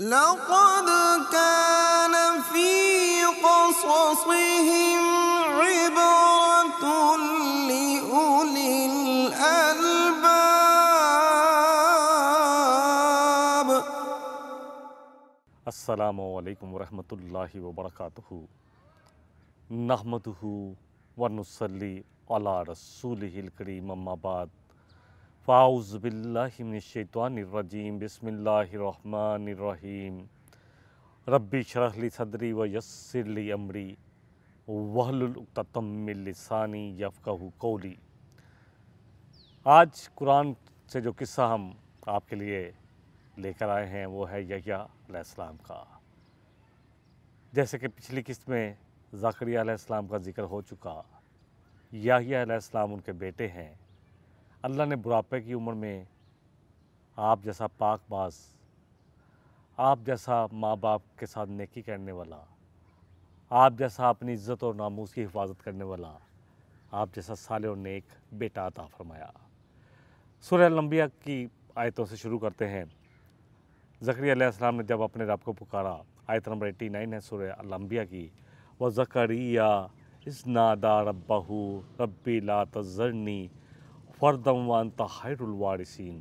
लक़द कान फ़ी क़ससिहिम इबरतुन लिउलिल अलबाब। अस्सलामु अलैकुम वरहमतुल्लाहि वबरकातुहू। नहमदुहू व नुसल्ली अला रसूलिहिल करीम, अम्मा बाद। फ़ाऊज़ु बिल्लाहि मिनश शैतानिर रजीम, बिस्मिल्लाहिर रहमानिर रहीम। रब्बि शरह ली सदरी व यस्सिर ली अमरी वहलुल उक़दतम मिन लिसानी यफ़क़हू क़ौली। आज कुरान से जो किस्सा हम आपके लिए लेकर आए हैं वो है यहया अलैहिस्सलाम का। जैसे कि पिछली किस्त में ज़करिया अलैहिस्सलाम का जिक्र हो चुका, यहया अलैहिस्सलाम उनके बेटे हैं। अल्लाह ने बुढ़ापे की उम्र में आप जैसा पाकबाज, आप जैसा माँ बाप के साथ नेकी करने वाला, आप जैसा अपनी इज़्ज़त और नामूस की हिफाजत करने वाला, आप जैसा साले और नेक बेटा अता फरमाया। सूरह अल-अंबिया की आयतों से शुरू करते हैं। ज़करिया अलैहिस्सलाम ने जब अपने रब को पुकारा, आयत नंबर 89 है सूरह अल-अंबिया की। व ज़करिया इज़ नादा रब्बहू रब्बी ला तज़रनी फ़र्दम व अंता खैरुल वारिसीन।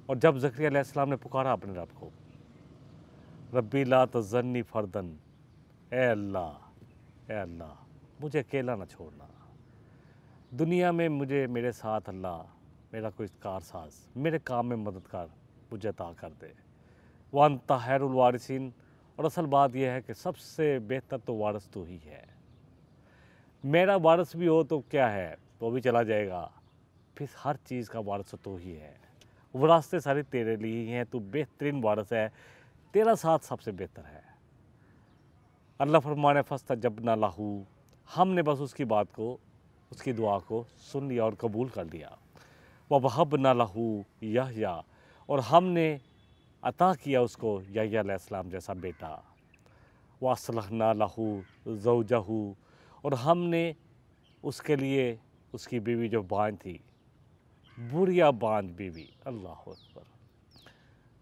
और जब ज़करिया अलैहिस्सलाम ने पुकारा अपने रब को, रब्बी ला तज़रनी फ़र्दन, ए अल्लाह मुझे अकेला ना छोड़ना, दुनिया में मुझे मेरे साथ अल्लाह मेरा कोई कारसाज, मेरे काम में मददगार मुझे अता कर दे। व अंता खैरुल वारिसीन, और असल बात यह है कि सबसे बेहतर तो वारिस तो ही है। मेरा वारिस भी हो तो क्या है, वो भी चला जाएगा, फिर हर चीज़ का वारिस तो ही है। वरासतें सारी तेरे लिए ही हैं, तू बेहतरीन वारिस है, तेरा साथ सबसे बेहतर है। अल्लाह फरमाने फ़स्तजबना लहू, हमने बस उसकी बात को, उसकी दुआ को सुन लिया और कबूल कर लिया। व वहबना लहू यहया, और हमने अता किया उसको यहया अलैहिस्सलाम जैसा बेटा। व असलहना लहू ज़ौजहू, और हमने उसके लिए उसकी बीवी जो बांझ थी, बुढ़िया बांझ बीवी, अल्लाह अकबर,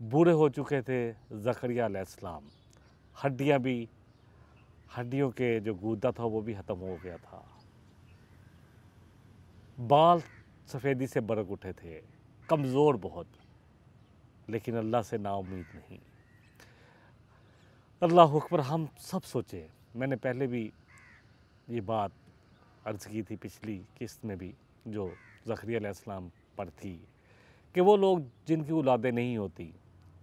बूढ़े हो चुके थे ज़करिया अलैहिस्सलाम, हड्डियों के जो गूदा था वो भी ख़त्म हो गया था, बाल सफ़ेदी से बरक उठे थे, कमज़ोर बहुत, लेकिन अल्लाह से नाउम्मीद नहीं। अल्लाह अकबर। हम सब सोचे, मैंने पहले भी ये बात अर्ज़ की थी पिछली किस्त में भी जो ज़करिया अलैहिस्सलाम पर थी, कि वो लोग जिनकी औलादें नहीं होती,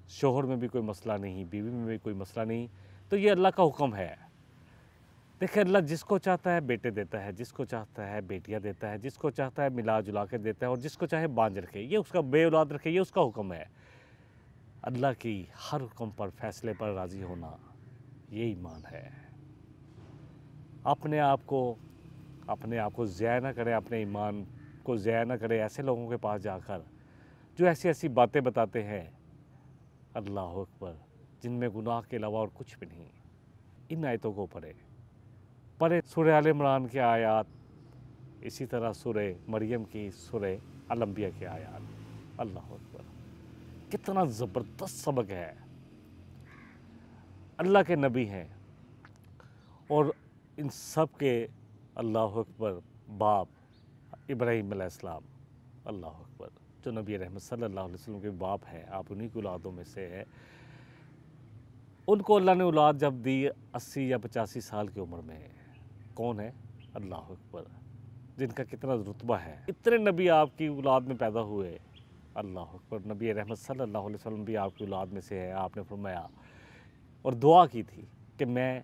शोहर में भी कोई मसला नहीं, बीवी में भी कोई मसला नहीं, तो ये अल्लाह का हुक्म है। देखिए, अल्लाह जिसको चाहता है बेटे देता है, जिसको चाहता है बेटियां देता है, जिसको चाहता है मिला जुला के देता है, और जिसको चाहे बांझ रखे, ये उसका बे औलाद रखे, ये उसका हुक्म है। अल्लाह की हर हुक्म पर, फैसले पर राज़ी होना, ये ईमान है। अपने आप को ज़ाया ना करें, अपने ईमान को ज़ाया ना करें ऐसे लोगों के पास जाकर जो ऐसी ऐसी बातें बताते हैं, अल्लाह अकबर, जिनमें गुनाह के अलावा और कुछ भी नहीं। इन आयतों को पढ़े सूरह आल इमरान के आयात, इसी तरह सूरह मरियम की, सूरह अल-अंबिया के आयात। अल्लाह अकबर, कितना ज़बरदस्त सबक है। अल्लाह के नबी हैं और इन सब के, अल्लाह अकबर, बाप इब्राहीम अलैहिस्सलाम, अल्लाह अकबर, जो नबी रहमत सल्लल्लाहु अलैहि वसल्लम के बाप हैं, आप उन्हीं की औलादों में से है। उनको अल्लाह ने औलाद जब दी 80 या 85 साल की उम्र में, कौन है? अल्लाह अकबर, जिनका कितना रुतबा है। इतने नबी आपकी औलाद में पैदा हुए, अल्लाह अकबर, नबी रहमत सल्लल्लाहु अलैहि वसल्लम भी आपकी औलाद में से है। आपने फरमाया और दुआ की थी कि मैं,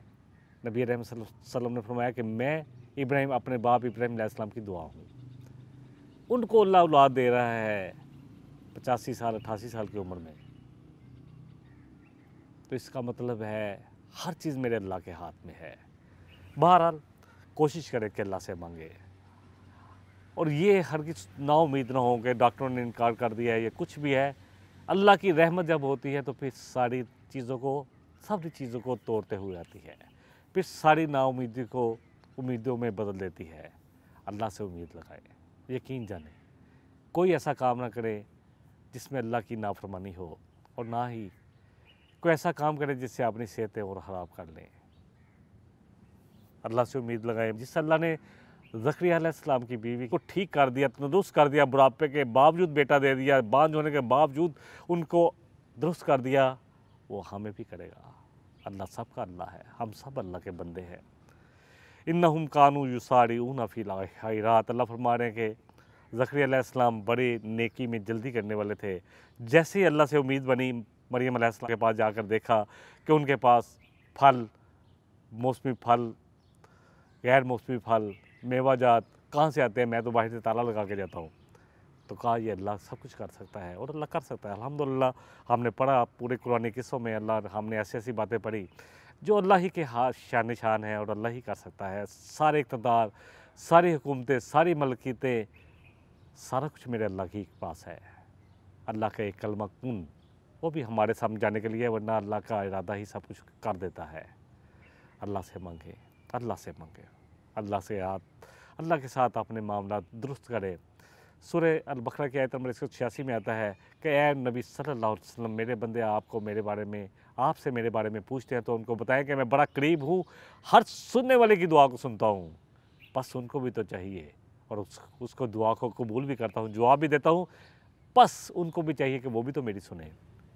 नबी रहमत सल्लल्लाहु अलैहि वसल्लम ने फरमाया कि मैं इब्राहीम, अपने बाप इब्राहीम अलैहिस्सलाम की दुआ हूँ। उनको अल्लाह औलाद दे रहा है 85 साल 88 साल की उम्र में, तो इसका मतलब है हर चीज़ मेरे अल्लाह के हाथ में है। बहरहाल कोशिश करें कि अल्लाह से मांगे, और ये हरगिज़ नाउम्मीद ना हो कि डॉक्टरों ने इनकार कर दिया है, ये कुछ भी है। अल्लाह की रहमत जब होती है तो फिर सारी चीज़ों को तोड़ते हुए आती है, फिर सारी नाउम्मीदी को उम्मीदों में बदल देती है। अल्लाह से उम्मीद लगाए, यकीन जाने, कोई ऐसा काम ना करे जिसमें अल्लाह की नाफरमानी हो, और ना ही कोई ऐसा काम करें जिससे अपनी सेहतें और ख़राब कर लें। अल्लाह से उम्मीद लगाएं। जिस अल्लाह ने ज़करिया अलैहिस्सलाम की बीवी को ठीक कर दिया, तंदुरुस्त कर दिया, बुढ़ापे के बावजूद बेटा दे दिया, बांझ होने के बावजूद उनको दुरुस्त कर दिया, वो हमें भी करेगा। अल्लाह सबका अल्लाह है, हम सब अल्लाह के बंदे हैं। इन्नहुम कानू युसारिऊना फिल खैरात, अल्लाह फरमा रहे हैं कि ज़करिया अलैहिस्सलाम बड़े नेकी में जल्दी करने वाले थे। जैसे ही अल्लाह से उम्मीद बनी, मरियम अलैहिस्सलाम के पास जाकर देखा कि उनके पास फल, मौसमी फल, गैर मौसमी फल, मेवाजात कहाँ से आते हैं, मैं तो बाहर से ताला लगा के जाता हूँ। तो कहा ये अल्लाह सब कुछ कर सकता है और अल्लाह कर सकता है। अल्हम्दुलिल्लाह हमने पढ़ा पूरे कुरानी किस्सों में, अल्लाह हमने ऐसी ऐसी बातें पढ़ी जो अल्लाह ही के हाथ शान निशान है और अल्लाह ही कर सकता है। सारे इक़्तिदार, सारी हुकूमतें, सारी मलकियतें, सारा कुछ मेरे अल्लाह के पास है। अल्लाह का एक कलमा कुन, वो भी हमारे समझाने के लिए, वरना अल्लाह का इरादा ही सब कुछ कर देता है। अल्लाह से मांगे, अल्लाह से मांगे, अल्लाह से अल्लाह के साथ अपने मामला दुरुस्त करें। सूरह अल-बकरा की आयत नंबर 186 में आता है कि ए नबी सल्लल्लाहु अलैहि वसल्लम, मेरे बंदे आपको मेरे बारे में, आपसे मेरे बारे में पूछते हैं तो उनको बताएं कि मैं बड़ा करीब हूँ, हर सुनने वाले की दुआ को सुनता हूँ। बस उनको भी तो चाहिए और उसको दुआ को कबूल भी करता हूँ, जवाब भी देता हूँ। बस उनको भी चाहिए कि वो भी तो मेरी सुने।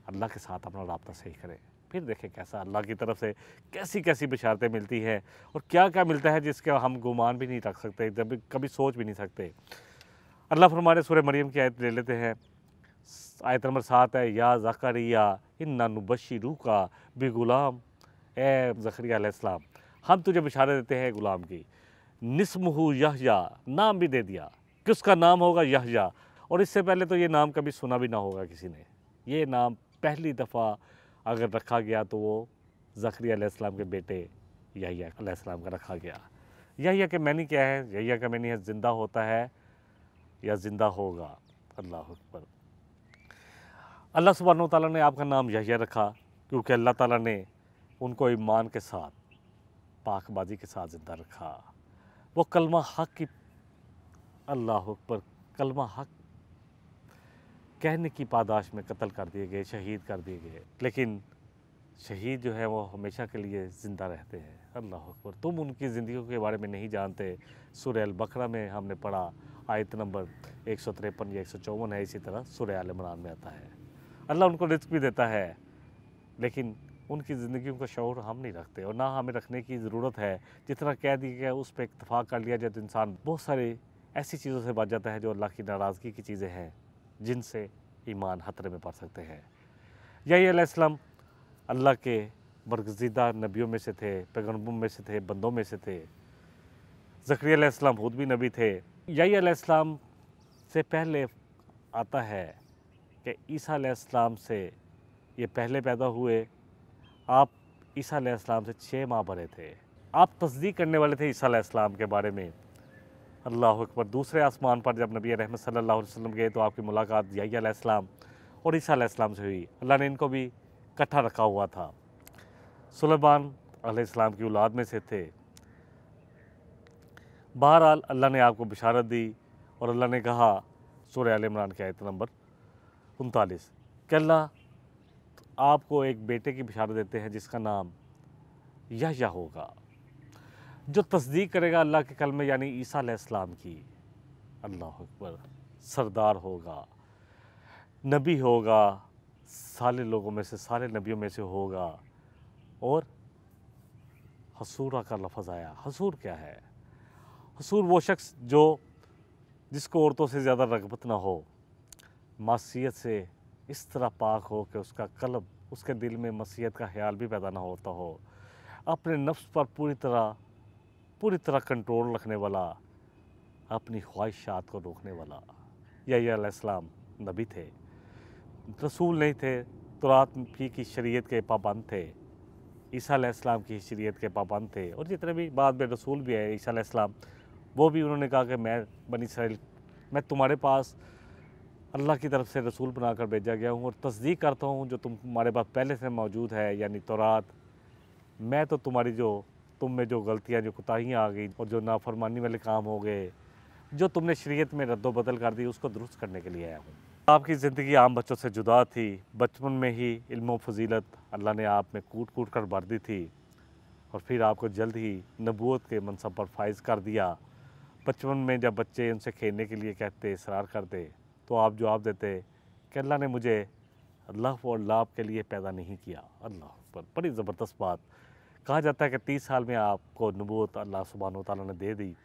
अल्लाह के साथ अपना राब्ता सही करें, फिर देखें कैसा अल्लाह की तरफ से कैसी कैसी बशारतें मिलती हैं और क्या क्या मिलता है जिसका हम गुमान भी नहीं रख सकते, जब कभी सोच भी नहीं सकते। अल्लाह फरमाने सूरह मरियम की आयत ले लेते हैं, आयत नंबर 7 है, या ज़करिया इन्ना नुबश्शिरुका बिगुलाम, ए ज़करिया अलैहिस्सलाम हम तुझे बशारत देते हैं गुलाम की, निस्मुहु यहया, नाम भी दे दिया कि उसका नाम होगा यहया। और इससे पहले तो ये नाम कभी सुना भी ना होगा किसी ने। ये नाम पहली दफ़ा अगर रखा गया तो वो ज़करिया अलैहिस्सलाम के बेटे यहया अलैहिस्सलाम का रखा गया। यहया के मैनी क्या है? यहया का मैनी है ज़िंदा होता है या ज़िंदा होगा। अल्लाह अकबर। अल्लाह सुब्हानहू तआला ने आपका नाम यहया रखा क्योंकि अल्लाह ताला ने उनको ईमान के साथ, पाकबाजी के साथ ज़िंदा रखा। वो कलमा हक की, अल्लाह अकबर, कलमा हक कहने की पादाश में कत्ल कर दिए गए, शहीद कर दिए गए। लेकिन शहीद जो है वो हमेशा के लिए ज़िंदा रहते हैं। अल्लाह अकबर। तुम उनकी ज़िंदगी के बारे में नहीं जानते। सूरह अल-बकरा में हमने पढ़ा, आयत नंबर 153 या 154 है, इसी तरह सूरह आल इमरान में आता है। अल्लाह उनको रिज़्क़ भी देता है, लेकिन उनकी ज़िंदगी का शऊर हम नहीं रखते और ना हमें रखने की ज़रूरत है। जितना कह दिया गया उस पर इत्तफ़ाक़ कर लिया जाए तो इंसान बहुत सारी ऐसी चीज़ों से बच जाता है जो अल्लाह की नाराज़गी की चीज़ें हैं, जिनसे ईमान खतरे में पड़ सकते हैं। यही अलैहिस्सलाम अल्लाह के बरगज़ीदा नबियों में से थे, पैगम्बरों में से थे, बंदों में से थे। ज़करिया अलैहिस्सलाम खुद भी नबी थे। यही अलैहिस्सलाम से पहले आता है कि ईसा अलैहिस्सलाम से ये पहले पैदा हुए। आप ईसा अलैहिस्सलाम से 6 माह बड़े थे। आप तस्दीक करने वाले थे ईसा अलैहिस्सलाम के बारे में। अल्लाह अकबर। दूसरे आसमान पर जब नबी रहमत सल्लल्लाहु अलैहि वसल्लम गए तो आपकी मुलाकात यहया अलैहिस्सलाम और ईसा अलैहिस्सलाम से हुई। अल्लाह ने इनको भी इकट्ठा रखा हुआ था। सुलेमान अलैहिस्सलाम की औलाद में से थे। बहरहाल अल्लाह ने आपको बशारत दी और अल्लाह ने कहा सूरह आल इमरान की आयत नंबर 39 कि अल्लाह आपको एक बेटे की बशारत देते हैं जिसका नाम यहया होगा, जो तस्दीक करेगा अल्लाह के कलमे यानी ईसा अलैहिस्सलाम की। अल्लाह अकबर। सरदार होगा, नबी होगा, साले लोगों में से, सारे नबियों में से होगा। और हसूरा का लफ्ज़ आया। हसूर क्या है? हसूर वो शख्स जिसको औरतों से ज़्यादा रग़बत ना हो, मासियत से इस तरह पाक हो कि उसका कल्ब, उसके दिल में मसीयत का ख्याल भी पैदा ना होता हो, अपने नफ्स पर पूरी तरह कंट्रोल रखने वाला, अपनी ख्वाहिशात को रोकने वाला। यहया अलैहिस्सलाम नबी थे, रसूल नहीं थे, तौरात की शरीयत के पाबंद थे। ईसा अलैहिस्सलाम की शरीयत के पाबंद थे और जितने भी बाद में रसूल भी है ईसा अलैहिस्सलाम, वो भी उन्होंने कहा कि मैं बनी इसराइल, मैं तुम्हारे पास अल्लाह की तरफ से रसूल बनाकर भेजा गया हूँ और तस्दीक करता हूँ जो तुम्हारे पास पहले से मौजूद है यानी तौरात। मैं तो तुम में जो गलतियाँ, जो कोताहियाँ आ गई और जो नाफरमानी वाले काम हो गए, जो तुमने शरीयत में रद्दो बदल कर दी, उसको दुरुस्त करने के लिए आया हूँ। आपकी ज़िंदगी आम बच्चों से जुदा थी। बचपन में ही इल्म फजीलत अल्लाह ने आप में कूट कूट कर भर दी थी और फिर आपको जल्द ही नबूवत के मनसब पर फाइज कर दिया। बचपन में जब बच्चे उनसे खेलने के लिए कहते, इसरार करते, तो आप जवाब देते कि अल्लाह ने मुझे अल्लाह और लाभ के लिए पैदा नहीं किया। अल्लाह पर बड़ी ज़बरदस्त बात। कहा जाता है कि 30 साल में आपको नबूवत अल्लाह सुब्हानहू व तआला ने दे दी।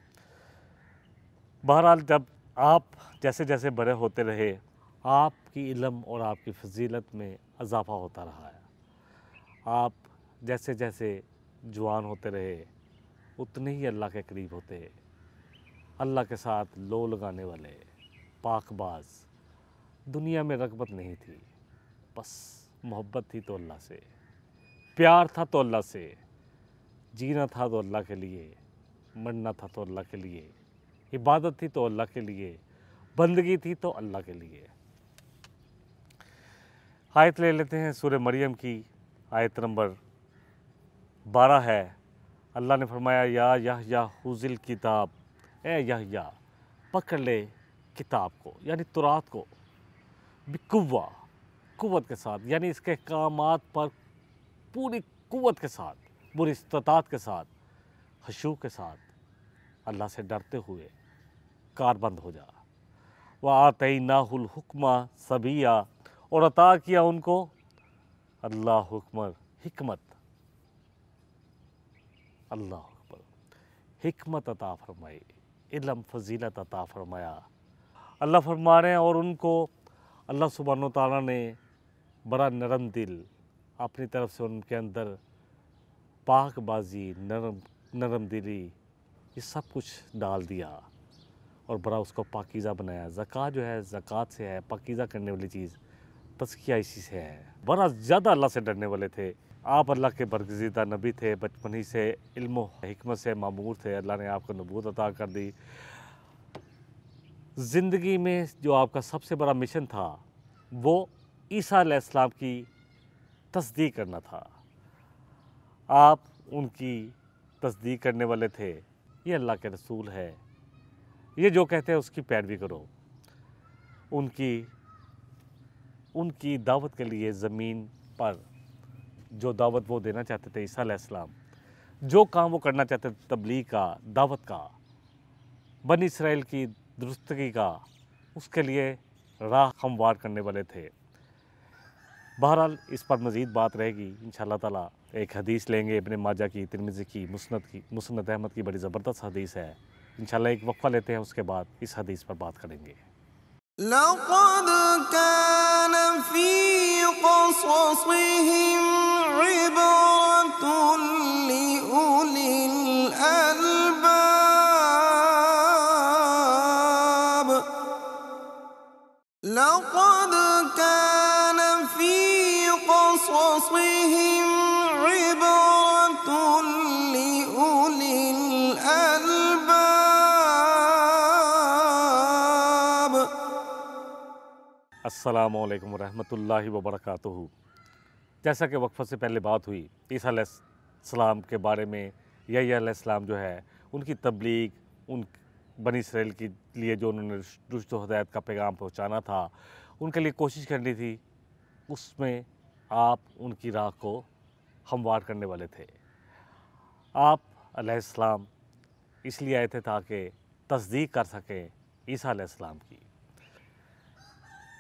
बहरहाल जब आप जैसे जैसे बड़े होते रहे, आपकी इल्म और आपकी फजीलत में इजाफ़ा होता रहा है। आप जैसे जैसे जवान होते रहे, उतने ही अल्लाह के करीब होते। अल्लाह के साथ लो लगाने वाले पाकबाज। दुनिया में रग़बत नहीं थी, बस मोहब्बत थी तो अल्लाह से, प्यार था तो अल्लाह से, जीना था तो अल्लाह के लिए, मरना था तो अल्लाह के लिए, इबादत थी तो अल्लाह के लिए, बंदगी थी तो अल्लाह के लिए। आयत ले लेते हैं सूरह मरियम की। आयत नंबर 12 है। अल्लाह ने फरमाया, या यहया हुज़िल किताब, ए यहया पकड़ ले किताब को, यानी तुरात को, बिकुव्वा, कुव्वत के साथ, यानी इसके कामात पर पूरी कुव्वत के साथ, पूरी इस्तात के साथ, खशू के साथ, अल्लाह से डरते हुए कारबंद हो जा। वह आतैनाहुल हुक्मा सबिया, और अता किया उनको अल्लाह हुक्मर हिकमत, अल्लाह अकबर, हिकमत अता फरमाई, इल्म फजीलत अता फरमाया। अल्लाह फरमा रहे हैं और उनको अल्लाह सुब्हानहू तआला ने बड़ा नरम दिल अपनी तरफ से उनके अंदर पाकबाजी, नरम दिली, ये सब कुछ डाल दिया और बड़ा उसको पाकीज़ा बनाया। ज़कात जो है, ज़कात से है, पाकीज़ा करने वाली चीज़, तज़किया इसी से है। बड़ा ज़्यादा अल्लाह से डरने वाले थे आप। अल्लाह के बरगज़ीदा नबी थे, बचपन ही से इल्म व हिकमत से मामूर थे। अल्लाह ने आपको नबूवत अता कर दी। ज़िंदगी में जो आपका सबसे बड़ा मिशन था वो ईसा अलैहिस्सलाम की तस्दीक करना था। आप उनकी तस्दीक करने वाले थे। ये अल्लाह के रसूल है, ये जो कहते हैं उसकी पैरवी करो। उनकी दावत के लिए ज़मीन पर जो दावत वो देना चाहते थे, ईसा अलैहिस्सलाम, जो काम वो करना चाहते थे, तबलीग का, दावत का, बनी इसराइल की दुरुस्तगी का, उसके लिए राह हमवार करने वाले थे। बहरहाल इस पर मज़ीद बात रहेगी इंशाअल्लाह ताला। एक हदीस लेंगे इब्ने माजा की, तिरमिज़ी की, मुस्नद अहमद की, बड़ी ज़बरदस्त हदीस है। इंशाअल्लाह एक वक्फ़ा लेते हैं, उसके बाद इस हदीस पर बात करेंगे। लक़द कान फ़ी क़ससिहिम इबरतुन लिउलिल अलबाब। लक़द कान फ़ी क़ससिहिम इबरतुन लिउलिल अलबाब। अस्सलामु अलैकुम रहमतुल्लाहि व बरकातुहू। जैसा कि वक्फ़ा से पहले बात हुई ईसा अलैहिस्सलाम के बारे में, यहया अलैहिस्सलाम जो है उनकी तबलीग, उन बनी इसराइल के लिए जो उन्होंने रुश्द व हिदायत का पैगाम पहुंचाना था, उनके लिए कोशिश करनी थी, उसमें आप उनकी राह को हमवार करने वाले थे। आप अलैहिस्सलाम इसलिए आए थे ताकि तस्दीक कर सकें ईसा अलैहिस्सलाम की।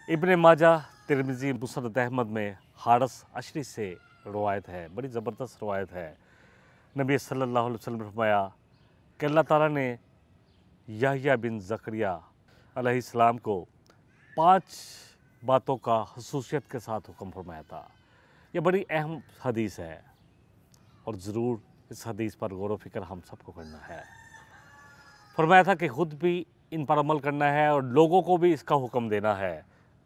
इब्ने माजा, तिरमिज़ी, मुस्नद अहमद में हारिस अशरी से रवायत है, बड़ी ज़बरदस्त रवायत है। नबी सल्लल्लाहु अलैहि वसल्लम ने फरमाया कि अल्लाह ताला ने यहया बिन ज़करिया अलैहिस्सलाम को 5 बातों का खसूसियत के साथ हुक्म फरमाया था। यह बड़ी अहम हदीस है और ज़रूर इस हदीस पर गौर व फिक्र हम सबको करना है। फरमाया था कि ख़ुद भी इन पर अमल करना है और लोगों को भी इसका हुक्म देना है,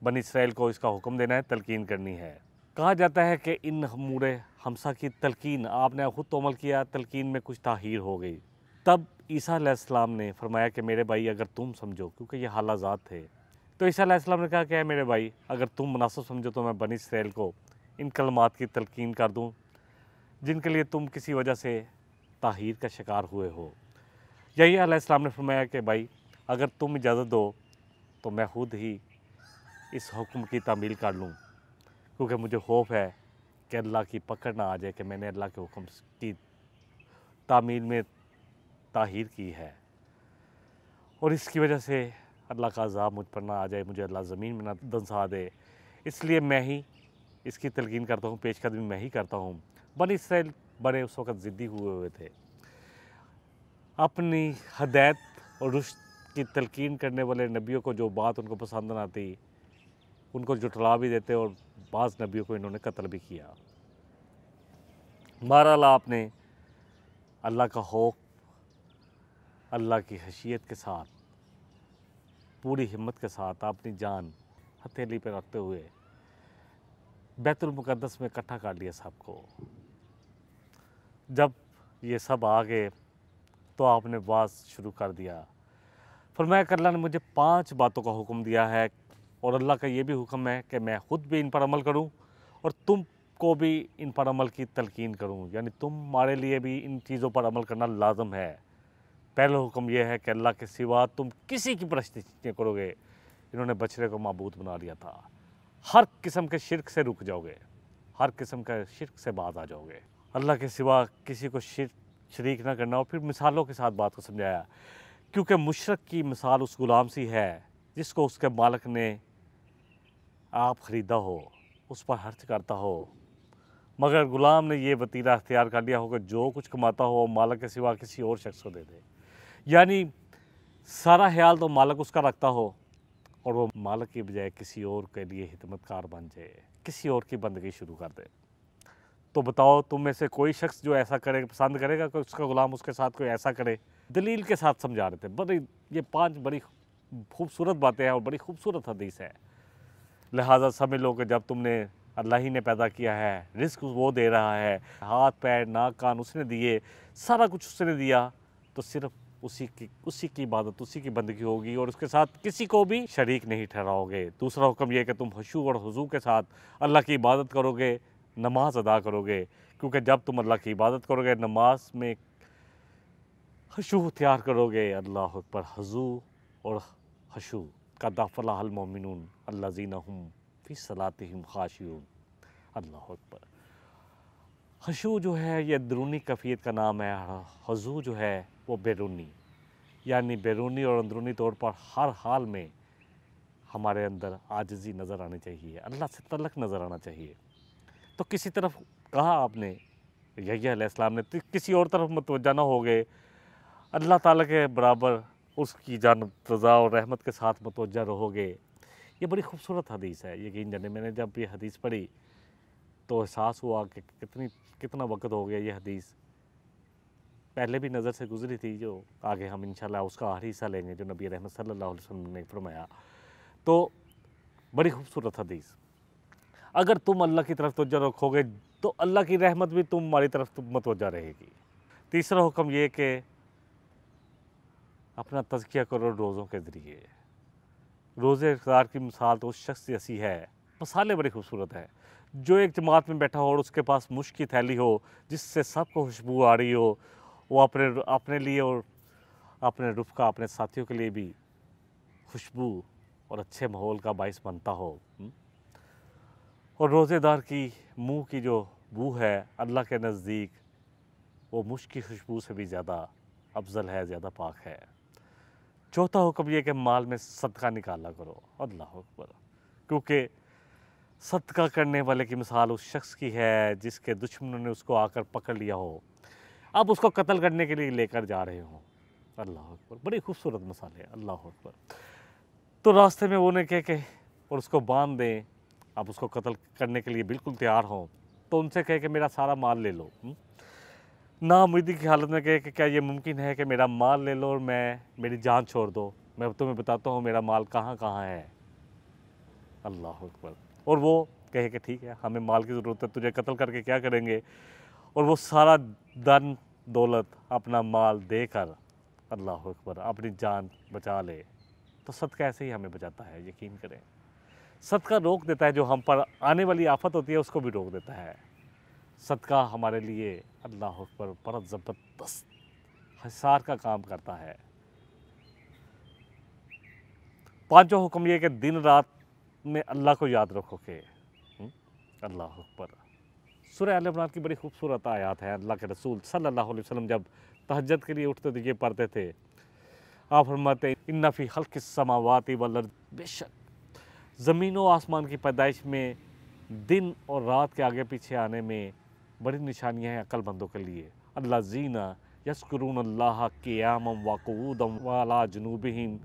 बनी इसराइल को इसका हुक्म देना है, तलकीन करनी है। कहा जाता है कि इन अमूरे हमसा की तलकीन आपने ख़ुद तो अमल किया, तलकीन में कुछ ताहीर हो गई। तब ईसा अलैहिस्सलाम ने फरमाया कि मेरे भाई अगर तुम समझो, क्योंकि ये हालाजात थे, तो ईसा अलैहिस्सलाम ने कहा कि है मेरे भाई, अगर तुम मुनासिब समझो तो मैं बनी इसराइल को इन कलमात की तलकीन कर दूँ जिनके लिए तुम किसी वजह से ताहीर का शिकार हुए हो। यहया अलैहिस्सलाम ने फरमाया कि भाई अगर तुम इजाज़त दो तो मैं खुद ही इस हुक्म की तामील कर लूँ, क्योंकि मुझे खौफ है कि अल्लाह की पकड़ ना आ जाए कि मैंने अल्लाह के हुक्म की तामील में ताहीर की है, और इसकी वजह से अल्लाह का अज़ाब मुझ पर ना आ जाए, मुझे अल्लाह ज़मीन में ना दंसा दे। इसलिए मैं ही इसकी तलकीन करता हूँ, पेशकदमी मैं ही करता हूँ। बनी इसराइल बड़े उस वक़्त ज़िद्दी हुए थे, अपनी हदायत और रुश्द की तलकीन करने वाले नबियों को जो बात उनको पसंद ना आती उनको जुटला भी देते, और बाज़ नबियों को इन्होंने कत्ल भी किया। बहरहाल आपने अल्लाह का खौफ, अल्लाह की खशियत के साथ, पूरी हिम्मत के साथ अपनी जान हथेली पर रखते हुए बैतुल मुक़द्दस में इकट्ठा कर लिया सबको। जब ये सब आ गए तो आपने बात शुरू कर दिया। फरमाया कि अल्लाह ने मुझे 5 बातों का हुक्म दिया है, और अल्लाह का ये भी हुक्म है कि मैं ख़ुद भी इन पर अमल करूं और तुमको भी इन पर अमल की तलकीन करूं, यानी तुम्हारे लिए भी इन चीज़ों पर अमल करना लाजम है। पहला हुक्म यह है कि अल्लाह के सिवा तुम किसी की परस्तिश नहीं करोगे। इन्होंने बछड़े को माबूद बना लिया था। हर किस्म के शिरक से रुक जाओगे, हर किस्म के शिरक से बाज आ जाओगे। अल्लाह के सिवा किसी को शरीक ना करना, और फिर मिसालों के साथ बात को समझाया, क्योंकि मुशरक की मिसाल उस गुलाम सी है जिसको उसके मालिक ने आप ख़रीदा हो, उस पर खर्च करता हो, मगर गुलाम ने ये वतीरा अख्तियार कर लिया हो कि जो कुछ कमाता हो मालिक के सिवा किसी और शख्स को दे दे। यानी सारा ख्याल तो मालिक उसका रखता हो, और वो मालिक की बजाय किसी और के लिए खिदमतकार बन जाए, किसी और की बंदगी शुरू कर दे। तो बताओ, तुम में से कोई शख्स जो ऐसा करे पसंद करेगा कि उसका गुलाम उसके साथ कोई ऐसा करे? दलील के साथ समझा रहे थे। बड़ी ये 5 बड़ी खूबसूरत बातें हैं और बड़ी खूबसूरत हदीस है। लिहाजा समझ लो कि जब तुमने अल्लाह ही ने पैदा किया है, रिस्क वो दे रहा है, हाथ पैर नाक कान उसने दिए, सारा कुछ उसने दिया, तो सिर्फ उसी की इबादत, उसी की बंदगी होगी, और उसके साथ किसी को भी शरीक नहीं ठहराओगे। दूसरा हुक्म यह कि तुम खुशू और हुजू के साथ अल्लाह की इबादत करोगे, नमाज अदा करोगे, क्योंकि जब तुम अल्लाह की इबादत करोगे, नमाज में खुशू इख्तियार करोगे, अल्लाह अकबर, हुजू और खुशू का दाफलाहल मोमिनून अल्लज़ीना हुम फ़ी सलातिहिम खाशिऊन। अल्लाह अकबर। खुशू जो है ये अंदरूनी कैफियत का नाम है, हुजू जो है वो बैरूनी, यानी बैरूनी और अंदरूनी तौर पर हर हाल में हमारे अंदर आजिज़ी नज़र आनी चाहिए, अल्लाह से तल्लक नज़र आना चाहिए। तो किसी तरफ कहा आपने यहया अलैहिस्सलाम ने, किसी और तरफ मतवज्जा ना हो गए, अल्लाह ताला के बराबर उसकी जानब रज़ा और रहमत के साथ मतवज्जा रहोगे। ये बड़ी खूबसूरत हदीस है। यकीन जाने मैंने जब ये हदीस पढ़ी तो एहसास हुआ कि कितना वक्त हो गया। ये हदीस पहले भी नज़र से गुजरी थी, जो आगे हम इंशाल्लाह उसका आखिरी हिस्सा लेंगे, जो नबी रहमत सल्लल्लाहु अलैहि वसल्लम ने फरमाया। तो बड़ी खूबसूरत हदीस। अगर तुम अल्लाह की तरफ तवज्जो रखोगे तो अल्लाह की रहमत भी तुम्हारी तरफ मतवज्जा रहेगी। तीसरा हुक्म ये कि अपना तज़किया करो रोज़ों के ज़रिए। रोज़े इफ्तार की मिसाल तो उस शख्स जैसी है, मिसालें बड़ी खूबसूरत है, जो एक जमात में बैठा हो और उसके पास मुश्क की थैली हो जिससे सबको खुशबू आ रही हो, वो अपने लिए और अपने रुफ़का, अपने साथियों के लिए भी खुशबू और अच्छे माहौल का बाइस बनता हो। और रोज़ेदार की मुंह की जो बू है अल्लाह के नज़दीक वो मुश्क की खुशबू से भी ज़्यादा अफजल है, ज़्यादा पाक है। चौथा हुक्म यह कि माल में सदका निकाला करो। अल्लाह अकबर। क्योंकि सदका करने वाले की मिसाल उस शख्स की है जिसके दुश्मनों ने उसको आकर पकड़ लिया हो, अब उसको कत्ल करने के लिए लेकर जा रहे हों। अल्लाह अकबर। बड़ी खूबसूरत मिसाल है। अल्लाह अकबर। तो रास्ते में वो ने कह के और उसको बांध दें, अब उसको कत्ल करने के लिए बिल्कुल तैयार हों, तो उनसे कहे कि मेरा सारा माल ले लो। नाउम्मीदी की हालत में कहे कि क्या ये मुमकिन है कि मेरा माल ले लो और मेरी जान छोड़ दो? मैं तुम्हें बताता हूँ मेरा माल कहाँ कहाँ है। अल्लाह अकबर। और वो कहे कि ठीक है, हमें माल की ज़रूरत है, तुझे कत्ल करके क्या करेंगे? और वो सारा धन दौलत, अपना माल देकर अल्लाह अकबर अपनी जान बचा ले। तो सदका ऐसे ही हमें बचाता है, यकीन करें। सदका रोक देता है, जो हम पर आने वाली आफत होती है उसको भी रोक देता है। सदका हमारे लिए अल्लाह अकबर बड़ा ज़बरदस्त हिसार का काम करता है। पांचवा हुक्म यह कि दिन रात में अल्लाह को याद रखोगे। अल्लाह अकबर। सूरह आल इमरान की बड़ी खूबसूरत आयत है। अल्लाह के रसूल सल्लल्लाहु अलैहि वसल्लम जब तहज्जुद के लिए उठते तो ये पढ़ते थे। आप फरमाते हैं इन्ना फी खल्क़िस समावाति वल अर्द, बेशक ज़मीन व आसमान की पैदाइश में दिन और रात के आगे पीछे आने में बड़ी निशानियां हैं अक्लमंदों के लिए। अल्लज़ीना यज़कुरून अल्लाह क़ियामन व क़ुऊदन व अला जुनूबिहिम,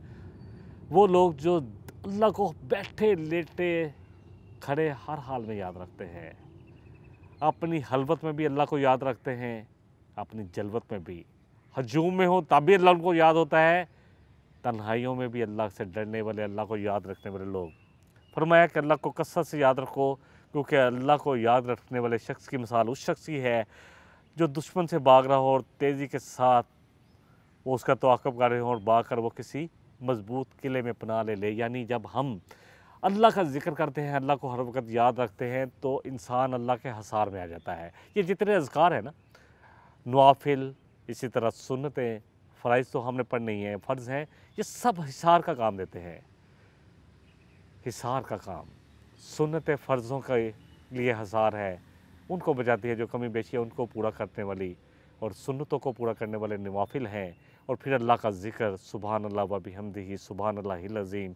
वो लोग जो अल्लाह को बैठे लेटे खड़े हर हाल में याद रखते हैं। अपनी हलवत में भी अल्लाह को याद रखते हैं, अपनी जलवत में भी। हजूम में हो तब भी अल्लाह उनको याद होता है, तन्हाइयों में भी अल्लाह से डरने वाले, अल्लाह को याद रखने वाले लोग। फरमाया कि अल्लाह को कसरत से याद रखो, क्योंकि अल्लाह को याद रखने वाले शख्स की मिसाल उस शख्स की है जो दुश्मन से भाग रहा हो और तेज़ी के साथ वो उसका तवाक़ुब कर रहे हो और भाग कर वो किसी मजबूत किले में पनाह ले। यानी जब हम अल्लाह का जिक्र करते हैं, अल्लाह को हर वक्त याद रखते हैं, तो इंसान अल्लाह के हसार में आ जाता है। ये जितने अज़कार हैं ना, नवाफिल, इसी तरह सुन्नतें, फ़राइज़ तो हमने पढ़ नहीं है, फ़र्ज़ हैं, ये सब हिसार का काम देते हैं। हिसार का काम, सुन्नत फ़र्ज़ों के लिए हिसार है, उनको बजाती है जो कमी बेशी है उनको पूरा करने वाली, और सुन्नतों को पूरा करने वाले नवाफिल हैं। और फिर अल्लाह का ज़िक्र, सुबहान अल्लाह व बिहम्दिही सुबहान अल्लाहिल अज़ीम,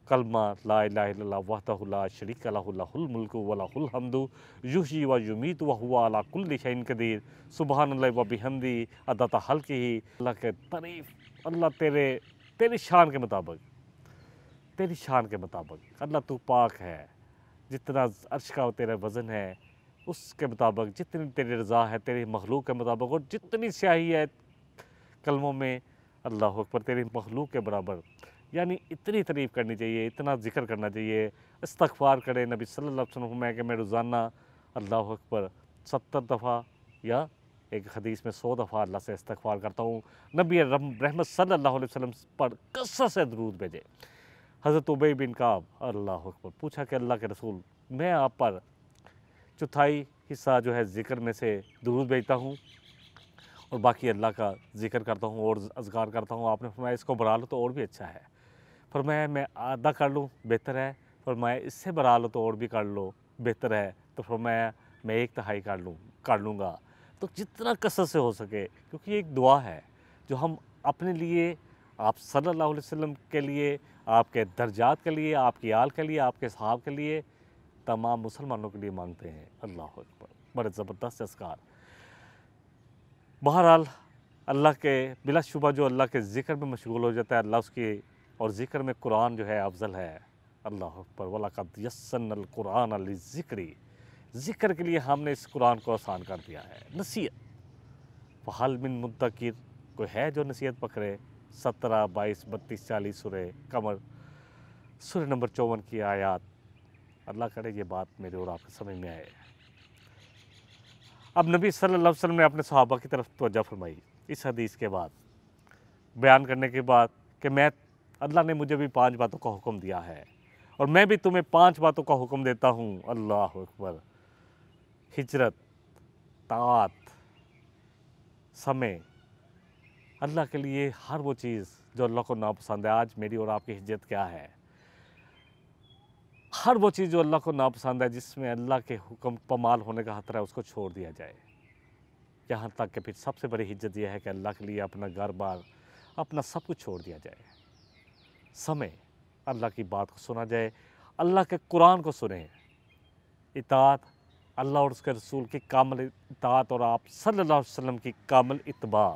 कलमा ला इलाहा इल्लल्लाह वहदहु ला शरीका लहु लहुल मुल्कु व लहुल हम्दु युहयी व युमीतु व हुवा अला कुल्लि शैइन क़दीर, सुबहान अल्लाह व बिहम्दी अदद खल्क़िही। अल्लाह के तारीफ़, अल्लाह तेरी शान के मुताबिक, तेरी शान के मुताबिक अल्लाह तू पाक है। जितना अर्श का तेरा वज़न है उसके मुताबिक, जितनी तेरी रज़ा है तेरी मखलूक के मुताबिक, और जितनी स्याही है कलमों में अल्लाह अकबर तेरी मखलूक के बराबर। यानी इतनी तारीफ़ करनी चाहिए, इतना ज़िक्र करना चाहिए। इस्तग़फ़ार करें। नबी सल्लल्लाहु अलैहि वसल्लम है कि मैं रोज़ाना अल्लाह अकबर 70 दफ़ा या एक हदीस में 100 दफ़ा अल्लाह से इस्तग़फ़ार करता हूँ। नबी रहमत सल्लल्लाहु अलैहि वसल्लम पर कसरत से दरूद भेजे। हज़रत उबई बिन काब, अल्लाह अकबर, पूछा कि अल्लाह के रसूल, मैं आप पर चौथाई हिस्सा जो है ज़िक्र में से दरूद भेजता हूँ और बाकी अल्लाह का ज़िक्र करता हूँ और अज़कार करता हूँ। आपने फरमाया इसको बढ़ा लो तो और भी अच्छा है। फरमाया मैं आधा कर लूँ बेहतर है। फरमाया इससे बढ़ा लो तो और भी कर लो बेहतर है। तो फरमाया मैं 1/3 कर लूँगा। तो जितना कसरत से हो सके, क्योंकि ये एक दुआ है जो हम अपने लिए, आप सल्लल्लाहु अलैहि वसल्लम के लिए, आपके दर्जात के लिए, आपकी आल के लिए, आपके सहाब के लिए, तमाम मुसलमानों के लिए मांगते हैं। अल्लाह अकबर, बड़े ज़बरदस्त अज़कार। बहरहाल अल्लाह के बिलाशुबा जो अल्लाह के ज़िक्र में मशगूल हो जाता है, अल्लाह उसकी, और ज़िक्र में कुरान जो है अफजल है। अल्लाह अकबर, वलक़द यस्सरनल कुरान लिज़्ज़िक्रि, ज़िक्र के लिए हमने इस कुरान को आसान कर दिया है। नसीहत, फ़हल मिन मुद्दकिर, कोई है जो नसीहत पकड़े। 17, 22, 32, 40 सूरह कमर, सूरह नंबर 54 की आयत। अल्लाह करे ये बात मेरे और आपके समझ में आए। अब नबी सल्लल्लाहु अलैहि वसल्लम ने अपने सहाबा की तरफ तवज्जो फरमाई इस हदीस के बाद, बयान करने के बाद कि मैं, अल्लाह ने मुझे भी 5 बातों का हुक्म दिया है और मैं भी तुम्हें 5 बातों का हुक्म देता हूँ। अल्लाह अकबर। हिजरत, ताअत, समय, अल्लाह के लिए हर वो चीज़ जो अल्लाह को नापसंद है। आज मेरी और आपकी हिजरत क्या है? हर वो चीज़ जो अल्लाह को नापसंद है, जिसमें अल्लाह के हुक्म पमाल होने का खतरा है, उसको छोड़ दिया जाए। यहाँ तक कि फिर सबसे बड़ी हिज्जत यह है कि अल्लाह के लिए अपना घर बार, अपना सब कुछ छोड़ दिया जाए। समय, अल्लाह की बात को सुना जाए, अल्लाह के कुरान को सुने। इताअत, अल्लाह और उसके रसूल की कामिल इताअत और आप सल्लल्लाहु अलैहि वसल्लम की कामिल इत्तबा।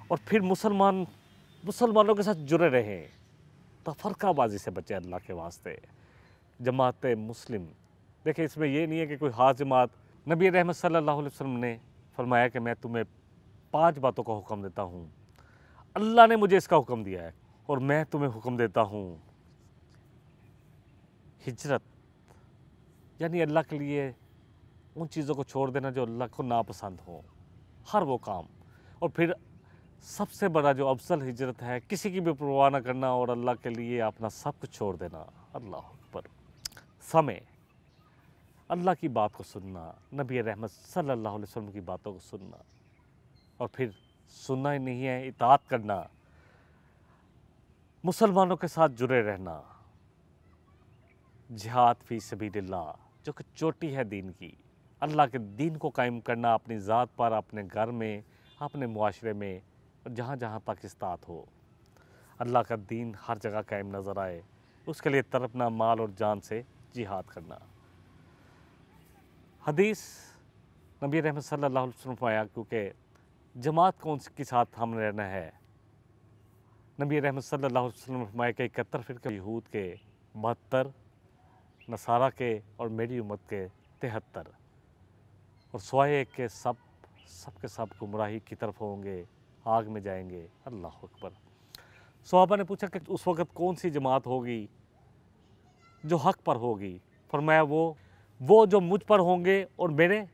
और फिर मुसलमानों के साथ जुड़े रहें, तफरकाबाजी से बचे अल्लाह के वास्ते। जमात मुस्लिम, देखिए इसमें यह नहीं है कि कोई ख़ास जमात। नबी रहमत सल्लल्लाहु अलैहि वसल्लम ने फरमाया कि मैं तुम्हें 5 बातों का हुक्म देता हूँ, अल्लाह ने मुझे इसका हुक्म दिया है और मैं तुम्हें हुक्म देता हूँ। हिजरत, यानी अल्लाह के लिए उन चीज़ों को छोड़ देना जो अल्लाह को नापसंद हो, हर वो काम। और फिर सबसे बड़ा जो अफजल हिजरत है, किसी की भी परवाह न करना और अल्लाह के लिए अपना सब कुछ छोड़ देना। अल्लाह अकबर। समय, अल्लाह की बात को सुनना, नबी रहमत सल्लल्लाहु अलैहि वसल्लम की बातों को सुनना, और फिर सुनना ही नहीं है, इताअत करना, मुसलमानों के साथ जुड़े रहना। जिहाद फी सबीलिल्लाह, जो कि चोटी है दीन की। अल्लाह के दीन को कायम करना अपनी ज़ात पर, अपने घर में, अपने मुआशरे में और जहाँ जहाँ तक इस्तात हो। अल्लाह का दीन हर जगह कायम नज़र आए, उसके लिए तड़पना, माल और जान से जिहाद करना। हदीस नबी रहमत सल्लल्लाहु अलैहि वसल्लम फरमाया, क्योंकि जमात कौन सी के साथ हमने रहना है। नबी रहमत सल्लल्लाहु अलैहि वसल्लम ने फरमाया कि 71 फ़िरके यहूद के, 72 नसारा के और मेरी उम्मत के 73, और सवाए एक के सब के सब गुमराही की तरफ होंगे, आग में जाएंगे। अल्लाह अकबर। सहाबा ने पूछा कि उस वक़्त कौन सी जमात होगी जो हक़ पर होगी। फरमाया वो जो मुझ पर होंगे और मेरे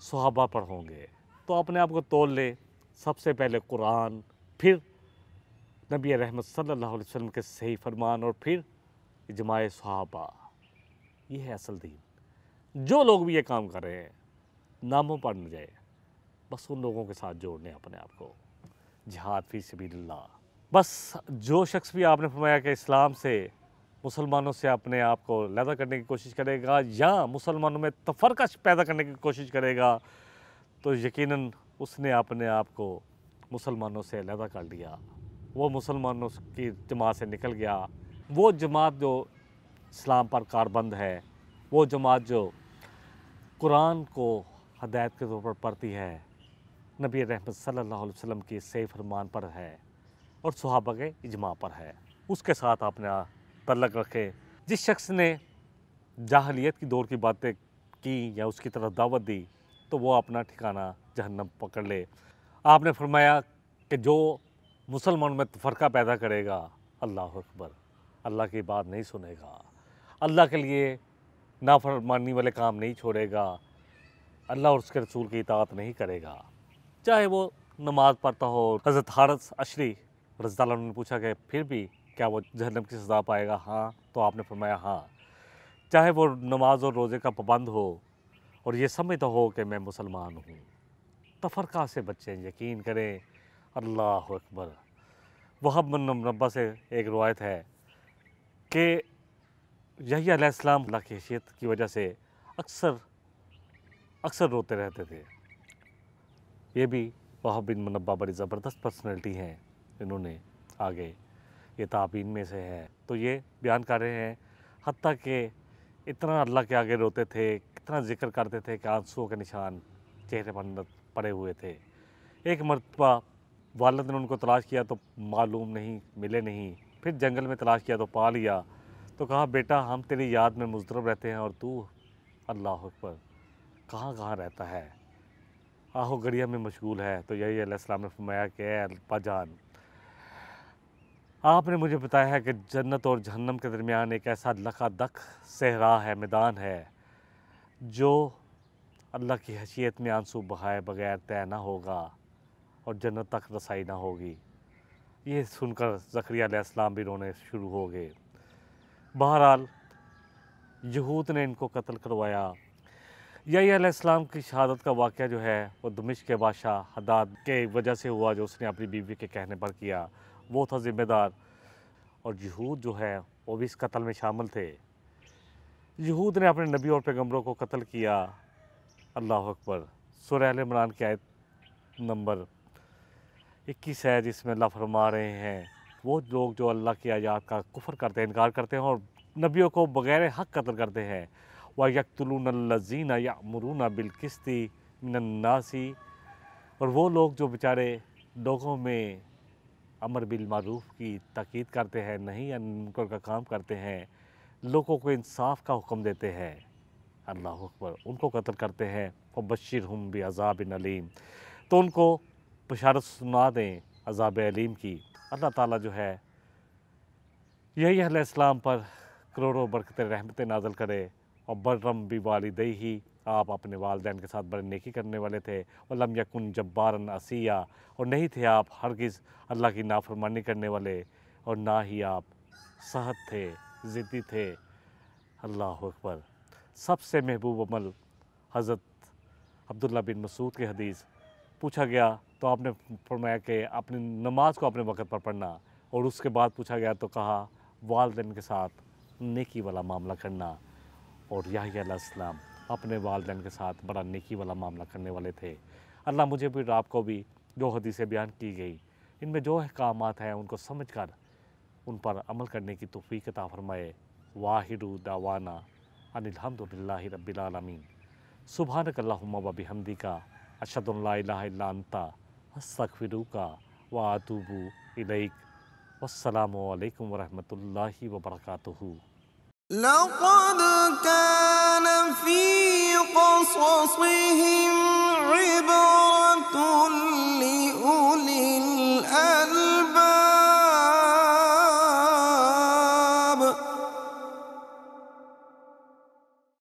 सहाबा पर होंगे। तो अपने आप को तोल ले, सबसे पहले कुरान, फिर नबी रहमत सल्लल्लाहु अलैहि वसल्लम के सही फरमान और फिर इजमाए सहाबा। ये है असल दीन। जो लोग भी ये काम कर रहे हैं, नामों पर न जाए, बस उन लोगों के साथ जोड़ने अपने आप को। जिहाद फी सबीलिल्लाह। बस जो शख्स भी आपने फरमाया कि इस्लाम से, मुसलमानों से अपने आप को अलहदा करने की कोशिश करेगा या मुसलमानों में तफरका पैदा करने की कोशिश करेगा, तो यकीनन उसने अपने आप को मुसलमानों से अलहदा कर लिया। वो मुसलमानों की जमात से निकल गया। वो जमात जो इस्लाम पर कारबंद है, वो जमात जो कुरान को हदायत के तौर पर पढ़ती है, नबी रहमत सल्लल्लाहु अलैहि वसल्लम की सही फरमान पर है और सहाबा के इजमा पर है, उसके साथ अपना तल्लक रखे। जिस शख्स ने जाहलियत की दौर की बातें की या उसकी तरफ दावत दी, तो वो अपना ठिकाना जहन्नम पकड़ ले। आपने फरमाया कि जो मुसलमानों में फ़र्का पैदा करेगा, अल्लाह अकबर, अल्लाह की बात नहीं सुनेगा, अल्लाह के लिए नाफरमानी वाले काम नहीं छोड़ेगा, अल्लाह और उसके रसूल की इताअत नहीं करेगा, चाहे वो नमाज पढ़ता हो। हज़रत हारिस अशरी रज़ियल्लाहु अन्हु ने पूछा कि फिर भी क्या वो जहन्नम की सज़ा पाएगा? हाँ। तो आपने फरमाया हाँ, चाहे वो नमाज और रोज़े का पाबंद हो और ये समझता हो कि मैं मुसलमान हूँ। तफरका से बच्चे यकीन करें। अल्लाह अकबर। वहब बिन मुनब्बह से एक रवायत है कि यहया अलैहिस्सलाम अल्लाह की हैसियत की वजह से अक्सर रोते रहते थे। ये भी वहब बिन मुनब्बह बड़ी ज़बरदस्त पर्सनैलिटी हैं। इन्होंने आगे ये ताबीन में से है, तो ये बयान कर रहे हैं हत्ता कि इतना अल्लाह के आगे रोते थे, कितना जिक्र करते थे कि आंसुओं के निशान चेहरे पर पड़े हुए थे। एक मरतबा वालिद ने उनको तलाश किया तो मालूम नहीं, मिले नहीं। फिर जंगल में तलाश किया तो पा लिया। तो कहा, बेटा हम तेरी याद में मुज़दरब रहते हैं और तू अल्लाह अकबर कहाँ कहाँ रहता है, आहो गड़िया में मशगूल है। तो यही अलैहिस्सलाम ने फरमाया कि अब्बा जान, आपने मुझे बताया है कि जन्नत और जहन्नम के दरमियान एक ऐसा लकादक सहरा है, मैदान है, जो अल्लाह की हैसियत में आंसू बहाए बगैर तय ना होगा और जन्नत तक रसाई ना होगी। ये सुनकर ज़करिया अलैहिस्सलाम भी रोने शुरू हो गए। बहरहाल यहूद ने इनको कत्ल करवाया। यहया अलैहिस्सलाम की शहादत का वाक़या जो है वो दमिश्क के बादशाह हदाद के वजह से हुआ, जो उसने अपनी बीवी के कहने पर किया। वो था ज़िम्मेदार, और यहूद जो है वो भी इस कत्ल में शामिल थे। यहूद ने अपने नबी और पैगम्बरों को कत्ल किया। अल्लाह अकबर। सूरह आल इमरान की आयत नंबर 21 है, जिसमें अल्लाह फरमा रहे हैं, वो लोग जो अल्लाह की आयत का कुफ्र करते हैं, इनकार करते हैं और नबियों को बग़ैर हक़ कत्ल करते हैं। व यक़्तुलूनल्लज़ीना यअमुरूना बिलक़िस्ति मिनन्नासी, और वो लोग जो बेचारे लोगों में अमर बिल मारूफ़ की ताकीद करते हैं, नहीं मुनकर का काम करते हैं, लोगों को इंसाफ का हुक्म देते हैं, अल्लाह अकबर, उनको कत्ल करते हैं। फ़बश्शिरहुम बिअज़ाबिन अलीम, तो उनको बशारत सुना दें अज़ाब अलीम की। अल्लाह ताला जो है यही अलैहिस्सलाम पर करोड़ों बरकतें रहमतें नाज़िल करे। और बर्रम भी वालिदैही, आप अपने वालिदैन के साथ बड़े नेकी करने वाले थे। वलम यकुन जब्बारन असिया, और नहीं थे आप हरगिज़ अल्लाह की नाफरमानी करने वाले, और ना ही आप सहत थे, ज़िद्दी थे। अल्लाह अकबर। सबसे महबूब अमल हज़रत अब्दुल्ला बिन मसूद की हदीस, पूछा गया तो आपने फरमाया कि अपनी नमाज को अपने वक़्त पर पढ़ना, और उसके बाद पूछा गया तो कहा वालिदैन के साथ नेकी वाला मामला करना। और याह्या अलैहिस्सलाम अपने वालिदैन के साथ बड़ा नेकी वाला मामला करने वाले थे। अल्लाह मुझे भी और आपको भी जो हदीसें बयान की गई, इनमें जो अहकामात हैं उनको समझकर उन पर अमल करने की तौफीक अता फरमाए। वाहिदु दावाना अनिल हम्दुलिल्लाहि रब्बिल आलमीन। सुब्हानक अल्लाहुम्मा व बिहम्दिका अशहदु अन ला इलाहा इल्ला अंता अस्तगफिरुका व अतूबु इलैक। वस्सलामु अलैकुम व रहमतुल्लाहि व बरकातुहू। लक़द कान फ़ी क़ससिहिम इब्रा